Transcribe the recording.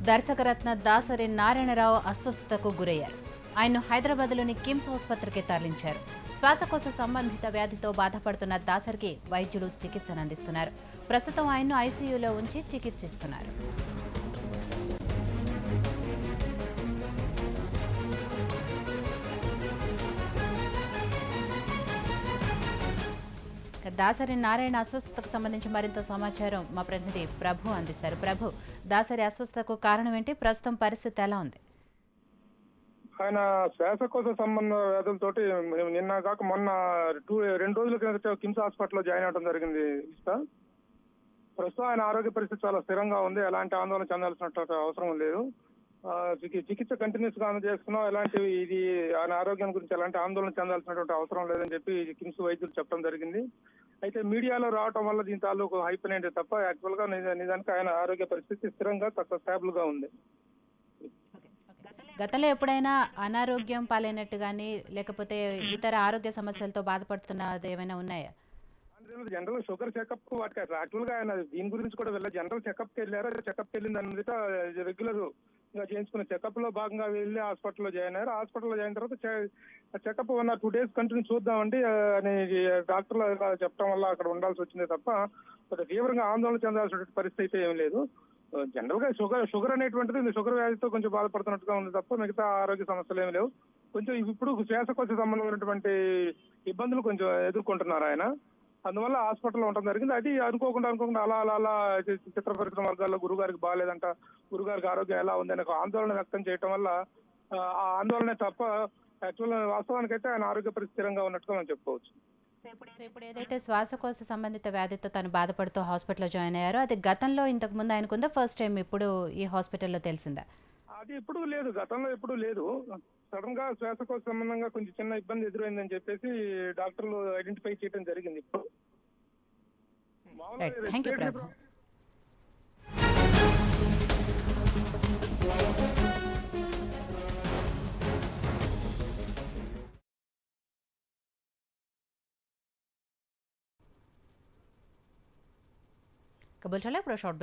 దర్శకరత్న దాసరి నారాయణరావు అస్వస్థతకు గురయ్యారు. ఆయన్ను హైదరాబాద్లోని కిమ్స్ ఆసుపత్రికి తరలించారు. శ్వాసకోశ సంబంధిత వ్యాధితో బాధపడుతున్న దాసరికి వైద్యులు చికిత్సను అందిస్తున్నారు. ప్రస్తుతం ఆయన్ను ఐసీయూలో ఉంచి చికిత్సిస్తున్నారు. దాసరి నారాయణ అస్వస్థతకు సంబంధించి మరింత సమాచారం మా ప్రతినిధి ప్రభు అందిస్తారు. ప్రభు, దాసరి అస్వస్థతకు కారణం ఏంటి? ప్రస్తుతం పరిస్థితి ఎలా ఉంది? ఆయన శ్వాసకోశ సంబంధ వ్యాధులతోటి నిన్న కాక మొన్న 2 రోజుల క్రితం కిమ్స్ హాస్పిటల్లో జాయిన్ అవడం జరిగింది. ప్రస్తుతం ఆయన ఆరోగ్య పరిస్థితి చాలా స్థిరంగా ఉంది. ఎలాంటి ఆందోళన చెందాల్సినటువంటి అవసరం లేదు. చికిత్స కంటిన్యూస్ గా చేసుకున్నాం. ఇది ఆయన ఆరోగ్యం గురించి ఎలాంటి ఆందోళన చెందాల్సినటువంటి అవసరం లేదని చెప్పి కిమ్స్ వైద్యులు చెప్పడం జరిగింది. అయితే మీడియాలో రావడం వల్ల దీని తాలూకు హైప్ అనేది తప్ప యాక్చువల్ గా నిజానికి ఆయన ఆరోగ్య పరిస్థితి స్థిరంగా స్టాబుల్ గా ఉంది. గతంలో ఎప్పుడైనా అనారోగ్యం పాలైనట్టు కానీ లేకపోతే ఇతర ఆరోగ్య సమస్యలతో బాధపడుతున్నది ఏమైనా ఉన్నాయా? జనరల్ షుగర్ చెకప్ వాటికి యాక్చువల్ గా ఆయన దీని గురించి కూడా వెళ్ళారు. జనరల్ చెకప్ కి వెళ్ళారు. చెకప్ వెళ్ళిన దాని మీద రెగ్యులర్ గా చేయించుకున్న చెకప్ లో భాగంగా వెళ్ళి హాస్పిటల్లో జాయిన్ అయ్యారు. హాస్పిటల్లో జాయిన్ తర్వాత చెకప్ 1 or 2 days కంటిన్యూ చూద్దామండి అని డాక్టర్లు చెప్పడం వల్ల అక్కడ ఉండాల్సి వచ్చింది తప్ప తీవ్రంగా ఆందోళన చెందాల్సిన పరిస్థితి అయితే ఏం లేదు. జనరల్ గా షుగర్ అనేటువంటిది షుగర్ వ్యాధితో కొంచెం బాధపడుతున్నట్టుగా ఉంది తప్ప మిగతా ఆరోగ్య సమస్యలు ఏమి లేవు. కొంచెం ఇప్పుడు శ్వాసకోశ సంబంధమైనటువంటి ఇబ్బందులు కొంచెం ఎదుర్కొంటున్నారు ఆయన. అందువల్ల హాస్పిటల్లో ఉండడం జరిగింది. అది అనుకోకుండా అలా చిత్ర పరిశ్రమ వర్గాల్లో గురుగారికి బాగాలేదంట, గురుగారికి ఆరోగ్యం ఎలా ఉందని ఆందోళన వ్యక్తం చేయడం వల్ల ఆ ఆందోళనే తప్ప యాక్చువల్ వాస్తవానికి అయితే ఆయన ఆరోగ్య పరిస్థితి స్థిరంగా ఉన్నట్టుగా మనం చెప్పుకోవచ్చు. సో ఇప్పుడు ఏదైతే శ్వాసకోశ సంబంధిత వ్యాధితో తను బాధపడుతూ హాస్పిటల్లో జాయిన్ అయ్యారో అది గతంలో ఇంతకు ముందు ఆయనకుందా, ఫస్ట్ టైం ఇప్పుడు ఈ హాస్పిటల్లో తెలిసిందా? అది ఎప్పుడు లేదు, గతంలో ఎప్పుడు లేదు. సడన్ గా శ్వాసకోశ సంబంధంగా కొంచెం చిన్న ఇబ్బంది ఎదురైందని చెప్పేసి డాక్టర్లు ఐడెంటిఫై చేయడం జరిగింది. ఇప్పుడు థ్యాంక్ యూ ప్రభు. కబుల్ చలో ఇప్పుడు షార్ట్ బ్రేక్.